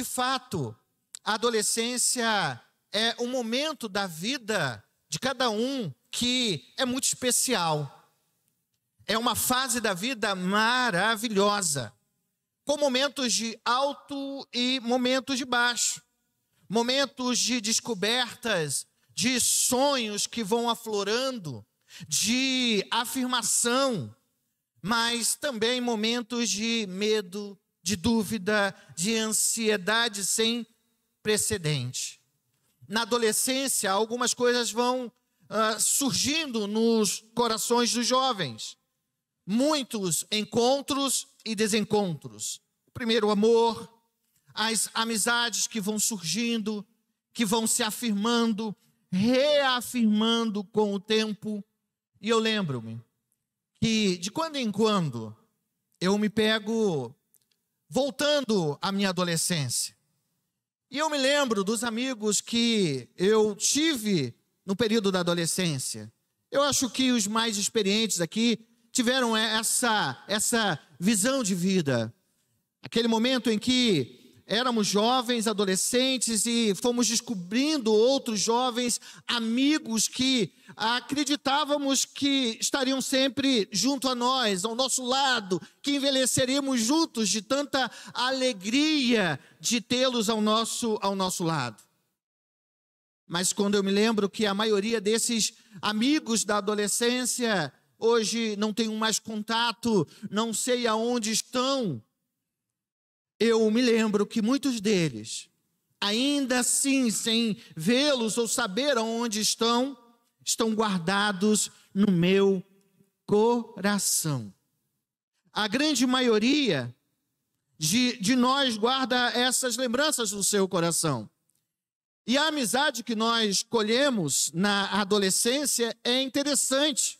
de fato, a adolescência é um momento da vida de cada um que é muito especial. É uma fase da vida maravilhosa, com momentos de alto e momentos de baixo, momentos de descobertas, de sonhos que vão aflorando, de afirmação, mas também momentos de medo, de dúvida, de ansiedade sem precedente. Na adolescência, algumas coisas vão surgindo nos corações dos jovens. Muitos encontros e desencontros. O primeiro, amor, as amizades que vão surgindo, que vão se afirmando, reafirmando com o tempo. E eu lembro-me que, de quando em quando, eu me pego voltando à minha adolescência. E eu me lembro dos amigos que eu tive no período da adolescência. Eu acho que os mais experientes aqui tiveram essa visão de vida. Aquele momento em que éramos jovens, adolescentes, e fomos descobrindo outros jovens, amigos que acreditávamos que estariam sempre junto a nós, ao nosso lado, que envelheceríamos juntos de tanta alegria de tê-los ao nosso lado. Mas quando eu me lembro que a maioria desses amigos da adolescência hoje não tenho mais contato, não sei aonde estão, eu me lembro que muitos deles, ainda assim, sem vê-los ou saber aonde estão guardados no meu coração. A grande maioria de nós guarda essas lembranças no seu coração. E a amizade que nós colhemos na adolescência é interessante,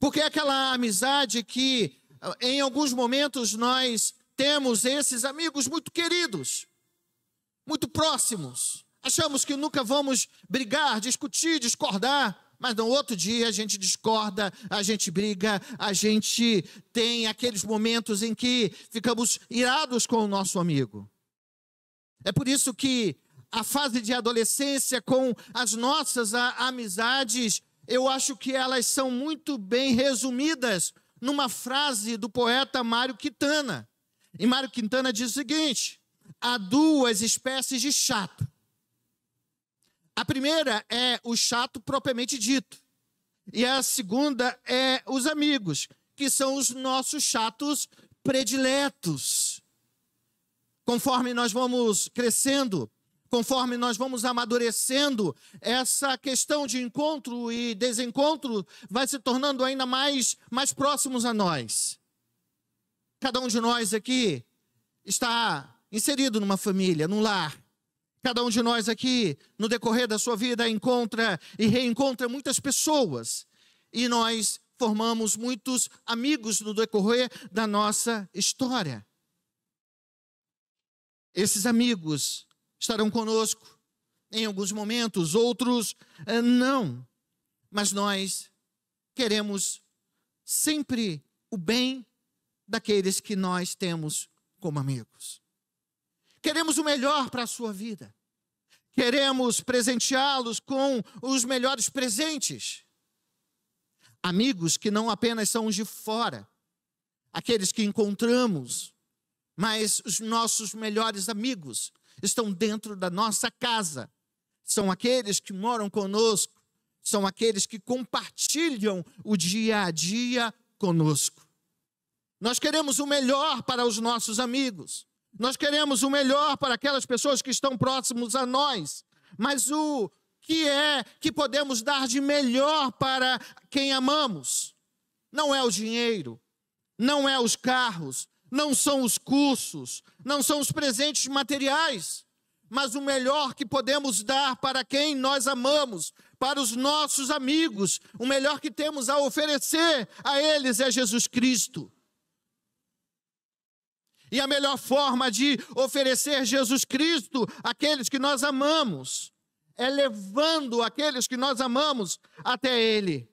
porque é aquela amizade que, em alguns momentos, nós temos esses amigos muito queridos, muito próximos. Achamos que nunca vamos brigar, discutir, discordar, mas no outro dia a gente discorda, a gente briga, a gente tem aqueles momentos em que ficamos irados com o nosso amigo. É por isso que a fase de adolescência com as nossas amizades, eu acho que elas são muito bem resumidas numa frase do poeta Mário Quintana. E Mário Quintana diz o seguinte: há duas espécies de chato. A primeira é o chato propriamente dito. E a segunda é os amigos, que são os nossos chatos prediletos. Conforme nós vamos crescendo, conforme nós vamos amadurecendo, essa questão de encontro e desencontro vai se tornando ainda mais próximos a nós. Cada um de nós aqui está inserido numa família, num lar. Cada um de nós aqui, no decorrer da sua vida, encontra e reencontra muitas pessoas. E nós formamos muitos amigos no decorrer da nossa história. Esses amigos estarão conosco em alguns momentos, outros não. Mas nós queremos sempre o bem daqueles que nós temos como amigos. Queremos o melhor para a sua vida. Queremos presenteá-los com os melhores presentes. Amigos que não apenas são os de fora, aqueles que encontramos, mas os nossos melhores amigos estão dentro da nossa casa. São aqueles que moram conosco, são aqueles que compartilham o dia a dia conosco. Nós queremos o melhor para os nossos amigos. Nós queremos o melhor para aquelas pessoas que estão próximos a nós. Mas o que é que podemos dar de melhor para quem amamos? Não é o dinheiro, não é os carros, não são os cursos, não são os presentes materiais. Mas o melhor que podemos dar para quem nós amamos, para os nossos amigos, o melhor que temos a oferecer a eles é Jesus Cristo. E a melhor forma de oferecer Jesus Cristo àqueles que nós amamos é levando aqueles que nós amamos até Ele.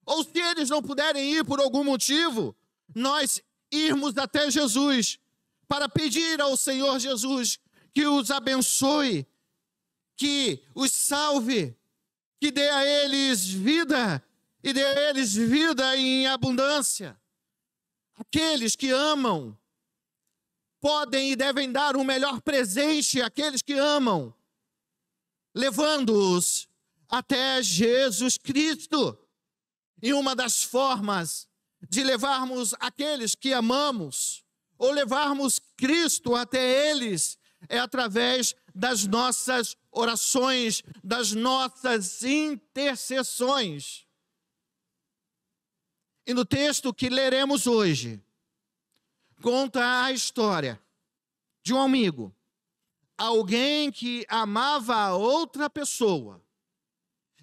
Ou se eles não puderem ir por algum motivo, nós irmos até Jesus para pedir ao Senhor Jesus que os abençoe, que os salve, que dê a eles vida e dê a eles vida em abundância. Aqueles que amam podem e devem dar o melhor presente àqueles que amam, levando-os até Jesus Cristo. E uma das formas de levarmos aqueles que amamos, ou levarmos Cristo até eles, é através das nossas orações, das nossas intercessões. E no texto que leremos hoje, conta a história de um amigo, alguém que amava a outra pessoa,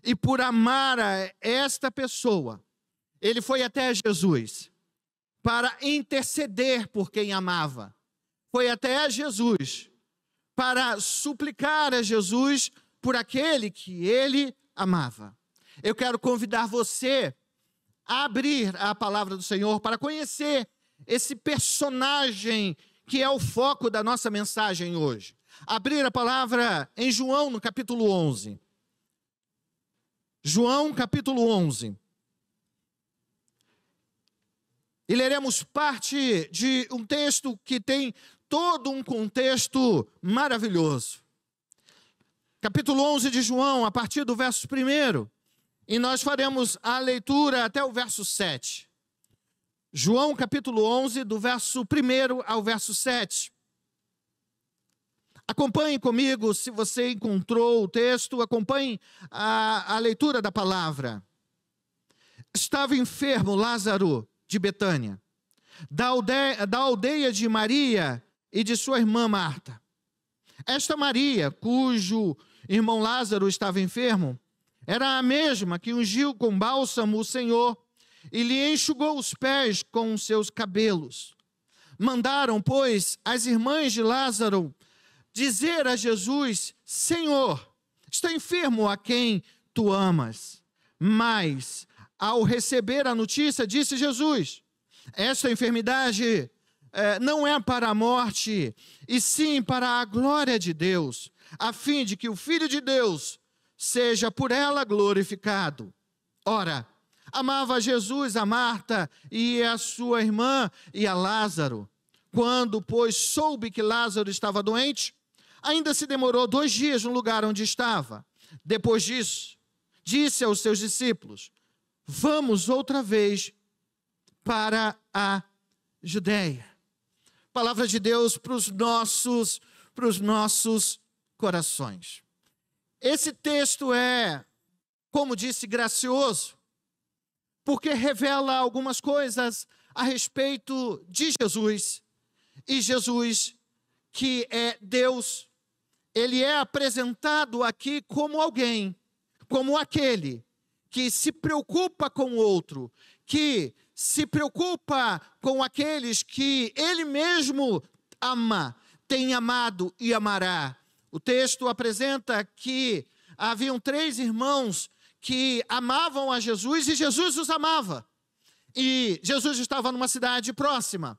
e por amar a esta pessoa, ele foi até Jesus para interceder por quem amava. Foi até Jesus para suplicar a Jesus por aquele que ele amava. Eu quero convidar você a abrir a palavra do Senhor para conhecer esse personagem que é o foco da nossa mensagem hoje. Abrir a palavra em João, no capítulo 11. João, capítulo 11. E leremos parte de um texto que tem todo um contexto maravilhoso. Capítulo 11 de João, a partir do verso 1. E nós faremos a leitura até o verso 7. João, capítulo 11, do verso 1 ao verso 7. Acompanhe comigo, se você encontrou o texto, acompanhe a leitura da palavra. Estava enfermo Lázaro de Betânia, da aldeia de Maria e de sua irmã Marta. Esta Maria, cujo irmão Lázaro estava enfermo, era a mesma que ungiu com bálsamo o Senhor e lhe enxugou os pés com os seus cabelos. Mandaram, pois, as irmãs de Lázaro dizer a Jesus: Senhor, está enfermo a quem tu amas. Mas, ao receber a notícia, disse Jesus: esta enfermidade não é para a morte, e sim para a glória de Deus, a fim de que o Filho de Deus seja por ela glorificado. Ora, amava Jesus a Marta e a sua irmã e a Lázaro. Quando, pois, soube que Lázaro estava doente, ainda se demorou 2 dias no lugar onde estava. Depois disso, disse aos seus discípulos: vamos outra vez para a Judeia. Palavra de Deus para os nossos corações. Esse texto é, como disse, gracioso, porque revela algumas coisas a respeito de Jesus. E Jesus, que é Deus, ele é apresentado aqui como alguém, como aquele que se preocupa com o outro, que se preocupa com aqueles que ele mesmo ama, tem amado e amará. O texto apresenta que haviam 3 irmãos que amavam a Jesus e Jesus os amava. E Jesus estava numa cidade próxima.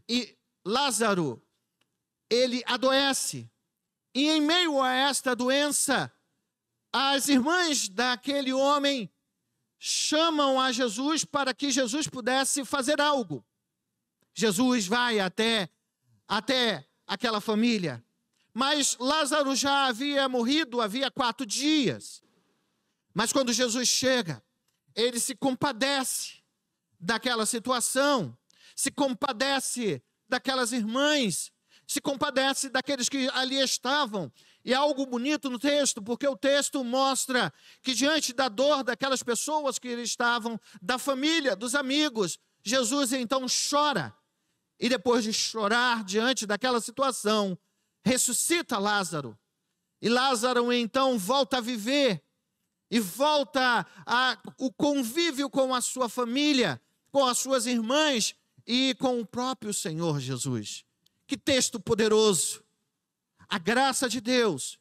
E Lázaro, ele adoece. E em meio a esta doença, as irmãs daquele homem chamam a Jesus para que Jesus pudesse fazer algo. Jesus vai até aquela família. Mas Lázaro já havia morrido havia 4 dias. Mas quando Jesus chega, ele se compadece daquela situação, se compadece daquelas irmãs, se compadece daqueles que ali estavam. E há algo bonito no texto, porque o texto mostra que diante da dor daquelas pessoas que estavam, da família, dos amigos, Jesus então chora. E depois de chorar diante daquela situação, ressuscita Lázaro. E Lázaro então volta a viver e volta o convívio com a sua família, com as suas irmãs e com o próprio Senhor Jesus. Que texto poderoso! A graça de Deus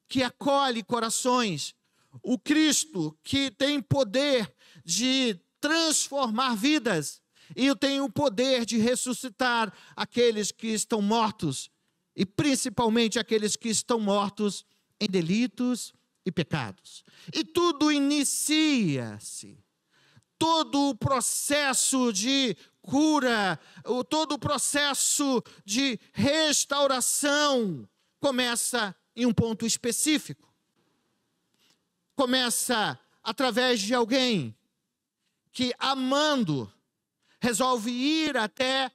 que acolhe corações, o Cristo que tem poder de transformar vidas e tem o poder de ressuscitar aqueles que estão mortos. e principalmente aqueles que estão mortos em delitos e pecados. E tudo inicia-se, todo o processo de cura, todo o processo de restauração começa em um ponto específico. Começa através de alguém que, amando, resolve ir até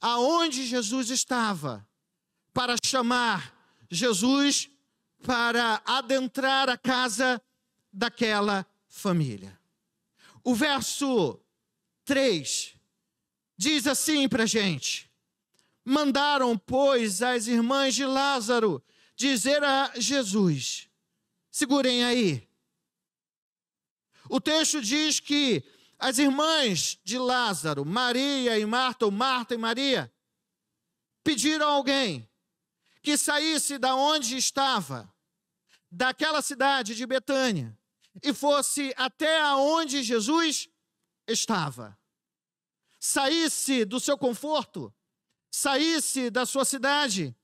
aonde Jesus estava para chamar Jesus para adentrar a casa daquela família. O verso 3 diz assim para a gente: mandaram, pois, as irmãs de Lázaro dizer a Jesus. Segurem aí. O texto diz que as irmãs de Lázaro, Maria e Marta, ou Marta e Maria, pediram a alguém que saísse da onde estava, daquela cidade de Betânia, e fosse até aonde Jesus estava. Saísse do seu conforto, saísse da sua cidade,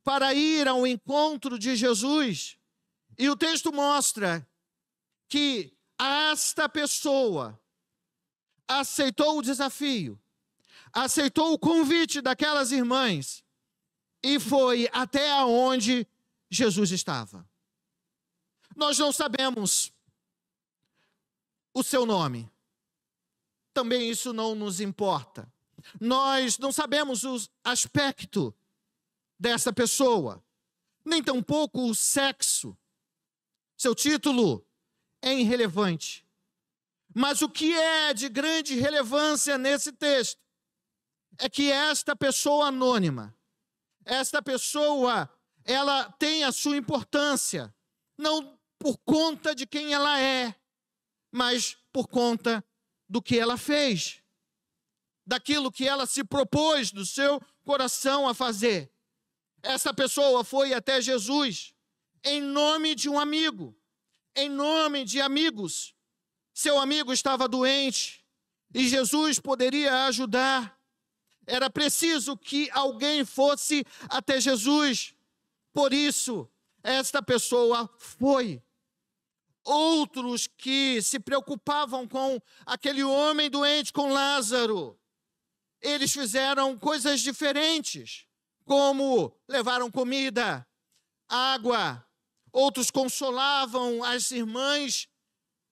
para ir ao encontro de Jesus. E o texto mostra que esta pessoa aceitou o desafio, aceitou o convite daquelas irmãs e foi até onde Jesus estava. Nós não sabemos o seu nome. Também isso não nos importa. Nós não sabemos o aspecto dessa pessoa, nem tampouco o sexo. Seu título é irrelevante. Mas o que é de grande relevância nesse texto é que esta pessoa anônima, esta pessoa, ela tem a sua importância, não por conta de quem ela é, mas por conta do que ela fez, daquilo que ela se propôs do seu coração a fazer. Essa pessoa foi até Jesus em nome de um amigo, em nome de amigos. Seu amigo estava doente e Jesus poderia ajudar. Era preciso que alguém fosse até Jesus. Por isso, esta pessoa foi. Outros que se preocupavam com aquele homem doente, com Lázaro, eles fizeram coisas diferentes, como levaram comida, água. Outros consolavam as irmãs,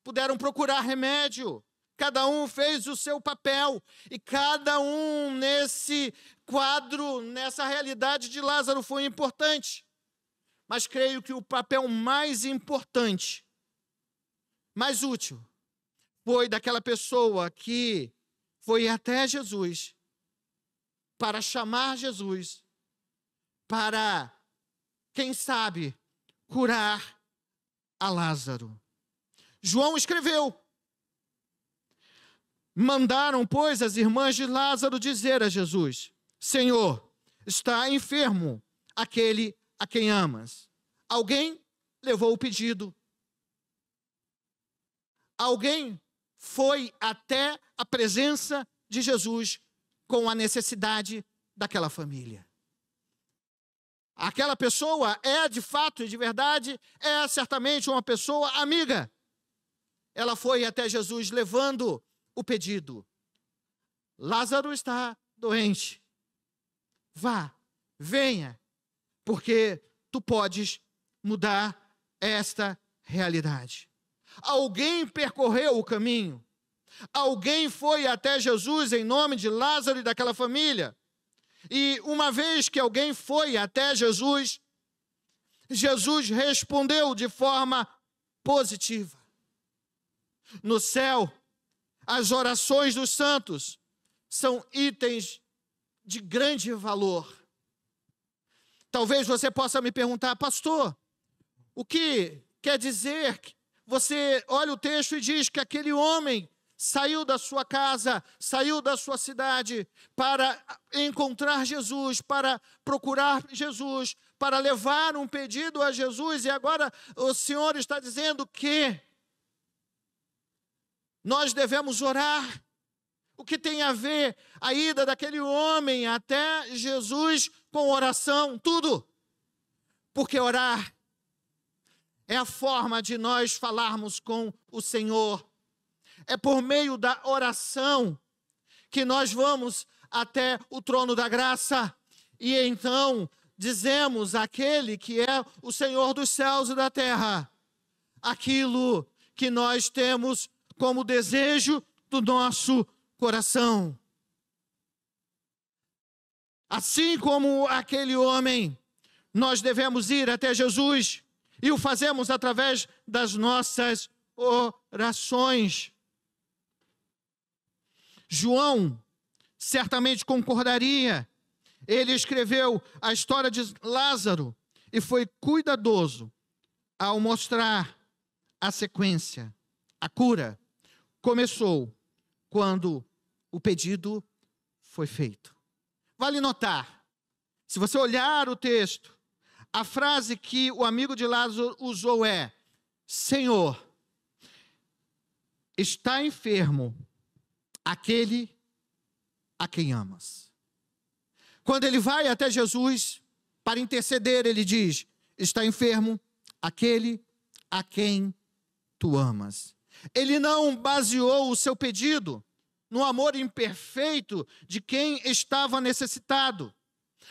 puderam procurar remédio. Cada um fez o seu papel. E cada um nesse quadro, nessa realidade de Lázaro foi importante. Mas creio que o papel mais importante, mais útil, foi daquela pessoa que foi até Jesus para chamar Jesus, para, quem sabe, curar a Lázaro. João escreveu: mandaram, pois, as irmãs de Lázaro dizer a Jesus: Senhor, está enfermo aquele a quem amas. Alguém levou o pedido. Alguém foi até a presença de Jesus com a necessidade daquela família. Aquela pessoa é de fato e de verdade, é certamente uma pessoa amiga. Ela foi até Jesus levando o pedido. Lázaro está doente. Vá, venha, porque tu podes mudar esta realidade. Alguém percorreu o caminho. Alguém foi até Jesus em nome de Lázaro e daquela família. E uma vez que alguém foi até Jesus, Jesus respondeu de forma positiva. No céu, as orações dos santos são itens de grande valor. Talvez você possa me perguntar: pastor, o que quer dizer? Você olha o texto e diz que aquele homem saiu da sua casa, saiu da sua cidade para encontrar Jesus, para procurar Jesus, para levar um pedido a Jesus, e agora o Senhor está dizendo que nós devemos orar. O que tem a ver a ida daquele homem até Jesus com oração, tudo. Porque orar é a forma de nós falarmos com o Senhor. É por meio da oração que nós vamos até o trono da graça. E então dizemos àquele que é o Senhor dos céus e da terra aquilo que nós temos como desejo do nosso coração. Assim como aquele homem, nós devemos ir até Jesus e o fazemos através das nossas orações. João certamente concordaria. Ele escreveu a história de Lázaro e foi cuidadoso ao mostrar a sequência. A cura começou quando o pedido foi feito. Vale notar, se você olhar o texto, a frase que o amigo de Lázaro usou é: Senhor, está enfermo aquele a quem amas. Quando ele vai até Jesus para interceder, ele diz: está enfermo aquele a quem tu amas. Ele não baseou o seu pedido no amor imperfeito de quem estava necessitado,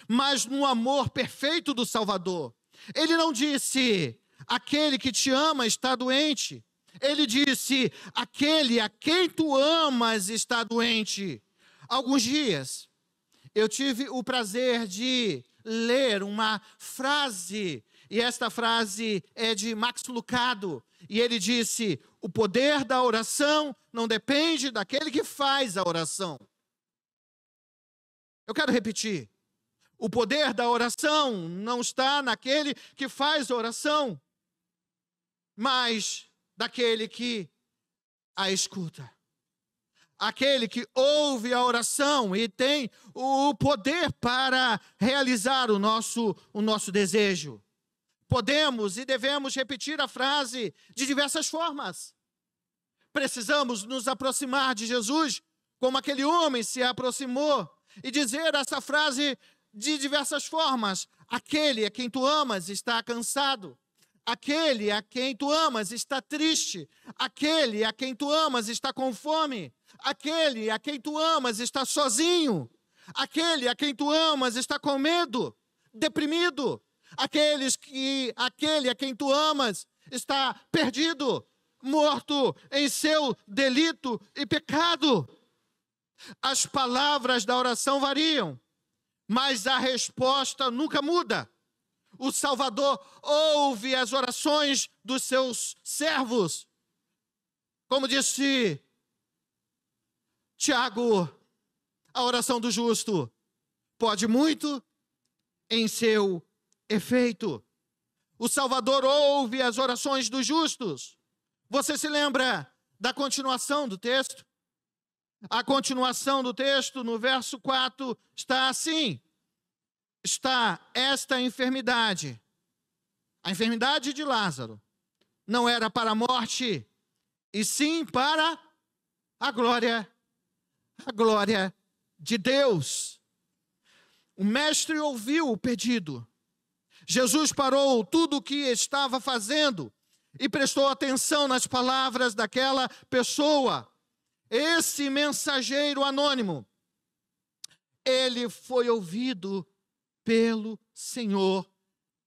mas no amor perfeito do Salvador. Ele não disse: aquele que te ama está doente. Ele disse: aquele a quem tu amas está doente. Alguns dias eu tive o prazer de ler uma frase, e esta frase é de Max Lucado, e ele disse: o poder da oração não depende daquele que faz a oração. Eu quero repetir: o poder da oração não está naquele que faz a oração, mas daquele que a escuta. Aquele que ouve a oração e tem o poder para realizar o nosso desejo. Podemos e devemos repetir a frase de diversas formas. Precisamos nos aproximar de Jesus como aquele homem se aproximou e dizer essa frase de diversas formas. Aquele a quem tu amas está cansado. Aquele a quem tu amas está triste. Aquele a quem tu amas está com fome. Aquele a quem tu amas está sozinho. Aquele a quem tu amas está com medo, deprimido. Aquele a quem tu amas está perdido, morto em seu delito e pecado. As palavras da oração variam, mas a resposta nunca muda. O Salvador ouve as orações dos seus servos. Como disse Tiago, a oração do justo pode muito em seu efeito. O Salvador ouve as orações dos justos. Você se lembra da continuação do texto? A continuação do texto, no verso 4, está assim: está esta enfermidade, a enfermidade de Lázaro, não era para a morte, e sim para a glória de Deus. O mestre ouviu o pedido. Jesus parou tudo o que estava fazendo e prestou atenção nas palavras daquela pessoa. Esse mensageiro anônimo, ele foi ouvido pelo Senhor,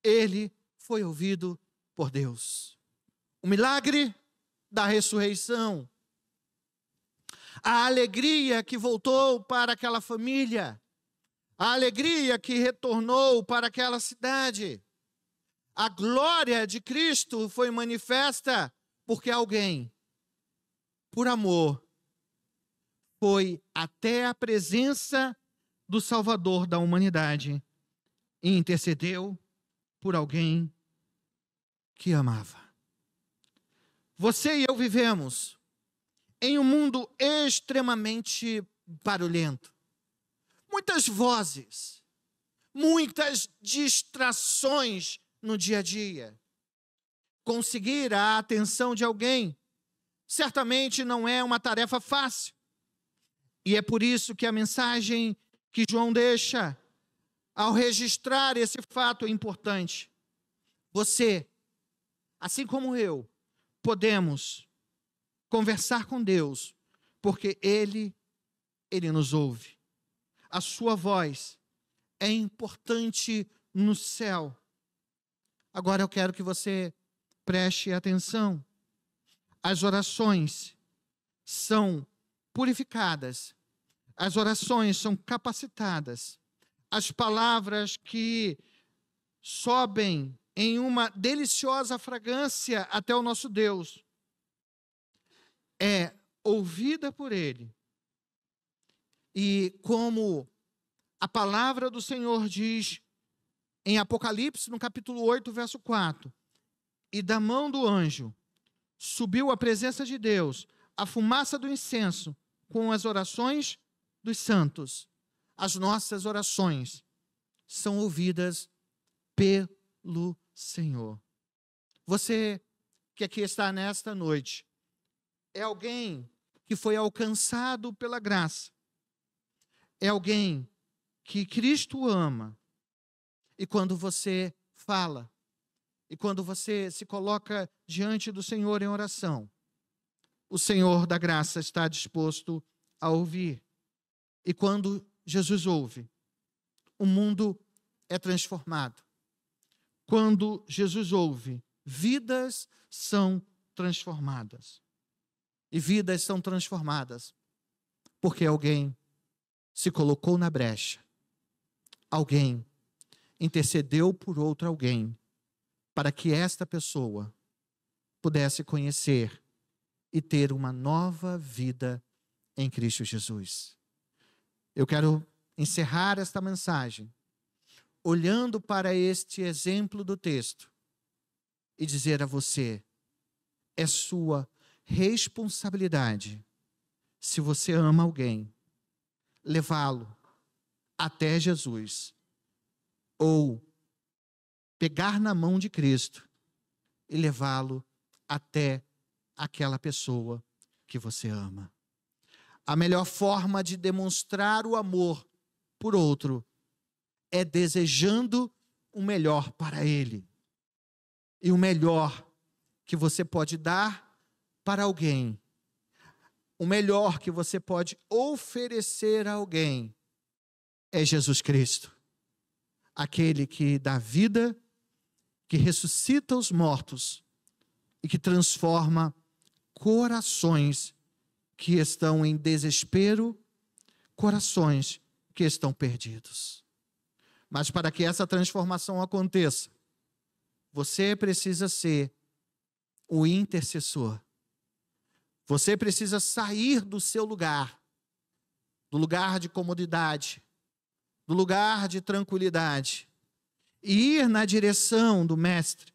ele foi ouvido por Deus. O milagre da ressurreição, a alegria que voltou para aquela família, a alegria que retornou para aquela cidade, a glória de Cristo foi manifesta porque alguém, por amor, foi até a presença do Salvador da humanidade e intercedeu por alguém que amava. Você e eu vivemos em um mundo extremamente barulhento. Muitas vozes, muitas distrações no dia a dia. Conseguir a atenção de alguém certamente não é uma tarefa fácil. E é por isso que a mensagem que João deixa, ao registrar esse fato importante, você, assim como eu, podemos conversar com Deus, porque Ele nos ouve. A sua voz é importante no céu. Agora eu quero que você preste atenção. As orações são purificadas, as orações são capacitadas, as palavras que sobem em uma deliciosa fragrância até o nosso Deus, é ouvida por Ele. E como a palavra do Senhor diz em Apocalipse, no capítulo 8, verso 4, e da mão do anjo subiu à presença de Deus a fumaça do incenso com as orações dos santos. As nossas orações são ouvidas pelo Senhor. Você que aqui está nesta noite é alguém que foi alcançado pela graça. É alguém que Cristo ama. E quando você fala, e quando você se coloca diante do Senhor em oração, o Senhor da graça está disposto a ouvir. E quando Jesus ouve, o mundo é transformado. Quando Jesus ouve, vidas são transformadas. E vidas são transformadas porque alguém se colocou na brecha. Alguém intercedeu por outro alguém para que esta pessoa pudesse conhecer e ter uma nova vida em Cristo Jesus. Eu quero encerrar esta mensagem olhando para este exemplo do texto e dizer a você, é sua responsabilidade, se você ama alguém, levá-lo até Jesus, ou pegar na mão de Cristo e levá-lo até aquela pessoa que você ama. A melhor forma de demonstrar o amor por outro é desejando o melhor para ele. E o melhor que você pode dar para alguém, o melhor que você pode oferecer a alguém é Jesus Cristo. Aquele que dá vida, que ressuscita os mortos e que transforma corações que estão em desespero, corações que estão perdidos. Mas para que essa transformação aconteça, você precisa ser o intercessor. Você precisa sair do seu lugar, do lugar de comodidade, do lugar de tranquilidade, e ir na direção do Mestre,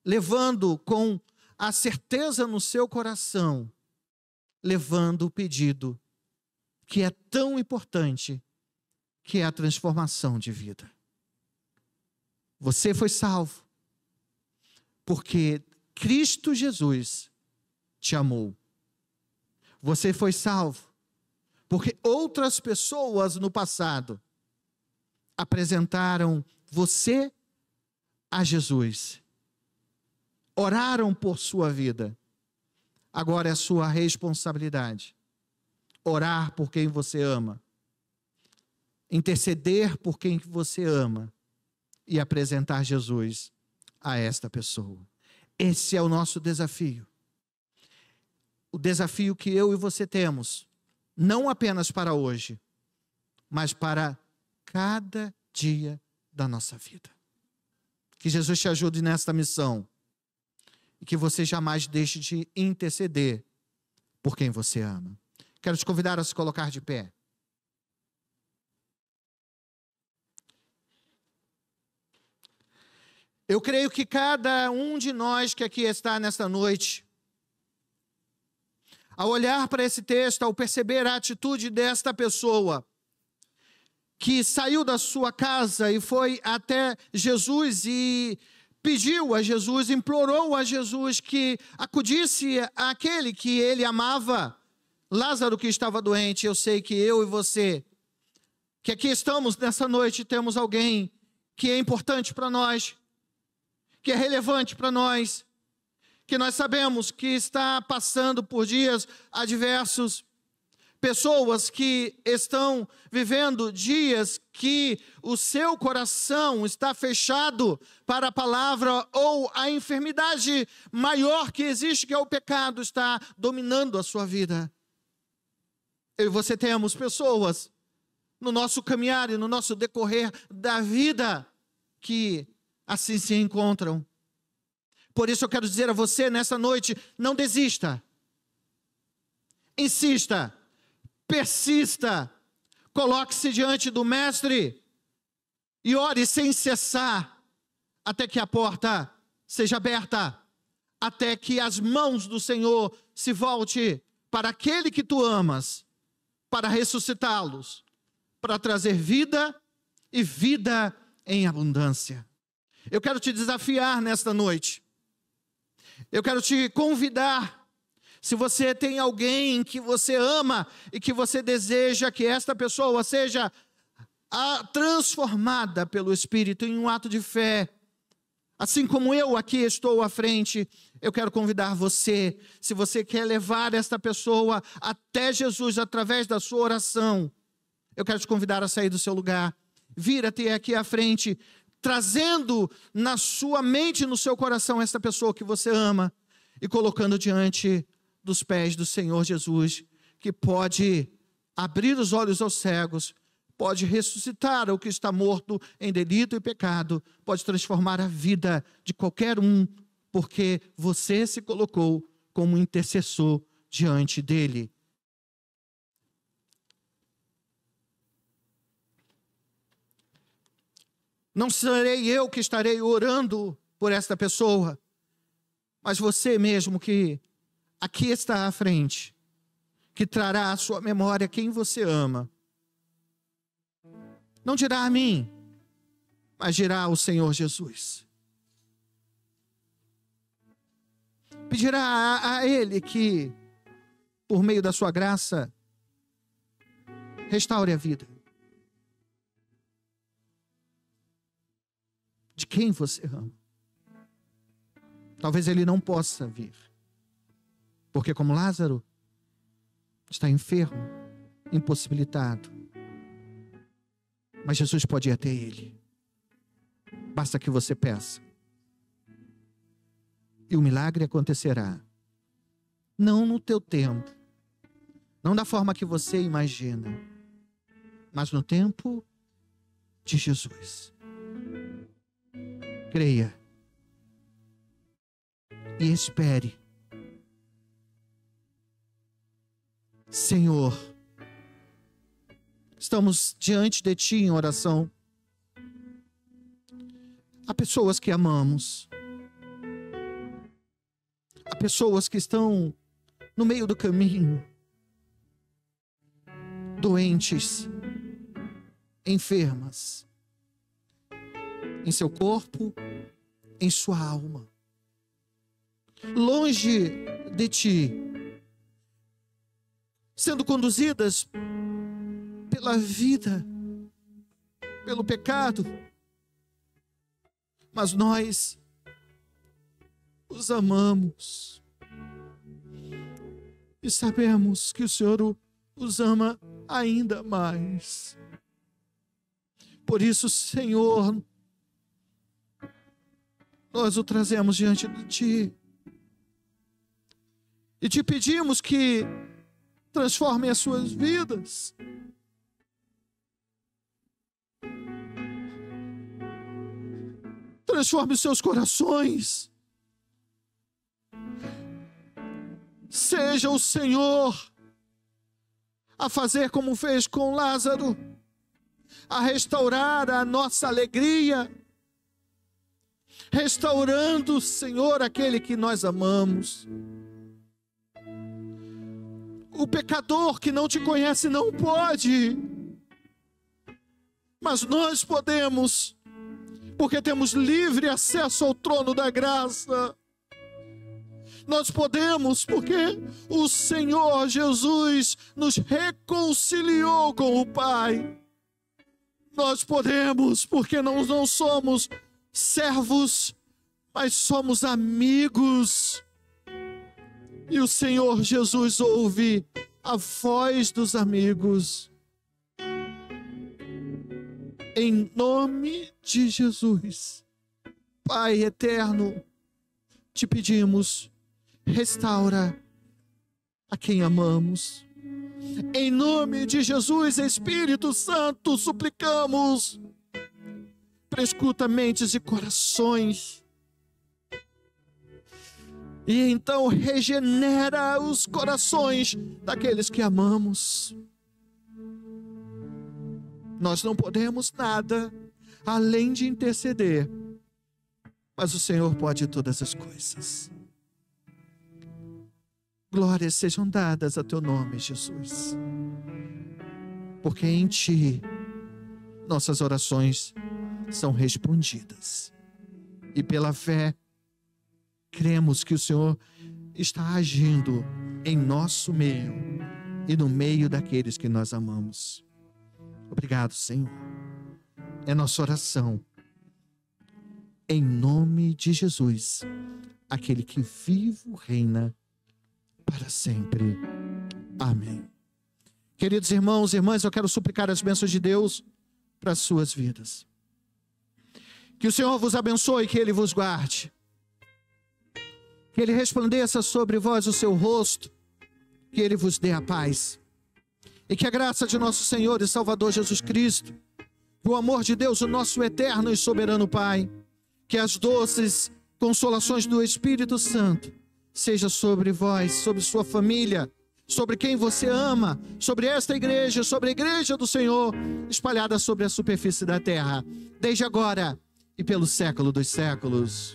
levando com a certeza no seu coração, levando o pedido que é tão importante, que é a transformação de vida. Você foi salvo, porque Cristo Jesus te amou. Você foi salvo, porque outras pessoas no passado apresentaram você a Jesus. Oraram por sua vida. Agora é sua responsabilidade orar por quem você ama, interceder por quem você ama e apresentar Jesus a esta pessoa. Esse é o nosso desafio. O desafio que eu e você temos, não apenas para hoje, mas para cada dia da nossa vida. Que Jesus te ajude nesta missão e que você jamais deixe de interceder por quem você ama. Quero te convidar a se colocar de pé. Eu creio que cada um de nós que aqui está nesta noite, ao olhar para esse texto, ao perceber a atitude desta pessoa, que saiu da sua casa e foi até Jesus e pediu a Jesus, implorou a Jesus que acudisse àquele que ele amava, Lázaro que estava doente. Eu sei que eu e você que aqui estamos nessa noite, temos alguém que é importante para nós, que é relevante para nós, que nós sabemos que está passando por dias adversos, pessoas que estão vivendo dias que o seu coração está fechado para a palavra, ou a enfermidade maior que existe, que é o pecado, está dominando a sua vida. Eu e você temos pessoas no nosso caminhar e no nosso decorrer da vida que assim se encontram. Por isso eu quero dizer a você nessa noite, não desista. Insista. Persista, coloque-se diante do Mestre e ore sem cessar, até que a porta seja aberta, até que as mãos do Senhor se volte para aquele que tu amas, para ressuscitá-los, para trazer vida e vida em abundância. Eu quero te desafiar nesta noite, eu quero te convidar. Se você tem alguém que você ama e que você deseja que esta pessoa seja transformada pelo Espírito em um ato de fé, assim como eu aqui estou à frente, eu quero convidar você, se você quer levar esta pessoa até Jesus através da sua oração, eu quero te convidar a sair do seu lugar, vir até aqui à frente, trazendo na sua mente e no seu coração esta pessoa que você ama e colocando diante dos pés do Senhor Jesus, que pode abrir os olhos aos cegos, pode ressuscitar o que está morto em delito e pecado, pode transformar a vida de qualquer um, porque você se colocou como intercessor diante dele. Não serei eu que estarei orando por esta pessoa, mas você mesmo que aqui está à frente, que trará à sua memória quem você ama. Não dirá a mim, mas dirá ao Senhor Jesus. Pedirá a Ele que, por meio da sua graça, restaure a vida de quem você ama. Talvez Ele não possa vir, porque como Lázaro está enfermo, impossibilitado, mas Jesus pode ir até ele. Basta que você peça. E o milagre acontecerá. Não no teu tempo, não da forma que você imagina, mas no tempo de Jesus. Creia e espere. Senhor, estamos diante de Ti em oração. Há pessoas que amamos. Há pessoas que estão no meio do caminho, doentes, enfermas, em seu corpo, em sua alma, longe de Ti, sendo conduzidas pela vida, pelo pecado, mas nós os amamos e sabemos que o Senhor os ama ainda mais. Por isso, Senhor, nós o trazemos diante de Ti e Te pedimos que transforme as suas vidas. Transforme os seus corações. Seja o Senhor a fazer como fez com Lázaro, a restaurar a nossa alegria, restaurando, Senhor, aquele que nós amamos. O pecador que não Te conhece não pode, mas nós podemos, porque temos livre acesso ao trono da graça. Nós podemos porque o Senhor Jesus nos reconciliou com o Pai. Nós podemos, porque não somos servos, mas somos amigos. E o Senhor Jesus ouve a voz dos amigos. Em nome de Jesus, Pai eterno, te pedimos, restaura a quem amamos. Em nome de Jesus, Espírito Santo, suplicamos, prescuta mentes e corações. E então regenera os corações daqueles que amamos. Nós não podemos nada além de interceder, mas o Senhor pode todas as coisas. Glórias sejam dadas a teu nome, Jesus, porque em ti nossas orações são respondidas, e pela fé cremos que o Senhor está agindo em nosso meio e no meio daqueles que nós amamos. Obrigado, Senhor. É nossa oração, em nome de Jesus, aquele que vivo reina para sempre. Amém. Queridos irmãos e irmãs, eu quero suplicar as bênçãos de Deus para as suas vidas. Que o Senhor vos abençoe, que Ele vos guarde. Que Ele resplandeça sobre vós o seu rosto, que Ele vos dê a paz. E que a graça de nosso Senhor e Salvador Jesus Cristo, o amor de Deus, o nosso eterno e soberano Pai, que as doces consolações do Espírito Santo seja sobre vós, sobre sua família, sobre quem você ama, sobre esta igreja, sobre a igreja do Senhor, espalhada sobre a superfície da terra, desde agora e pelo século dos séculos.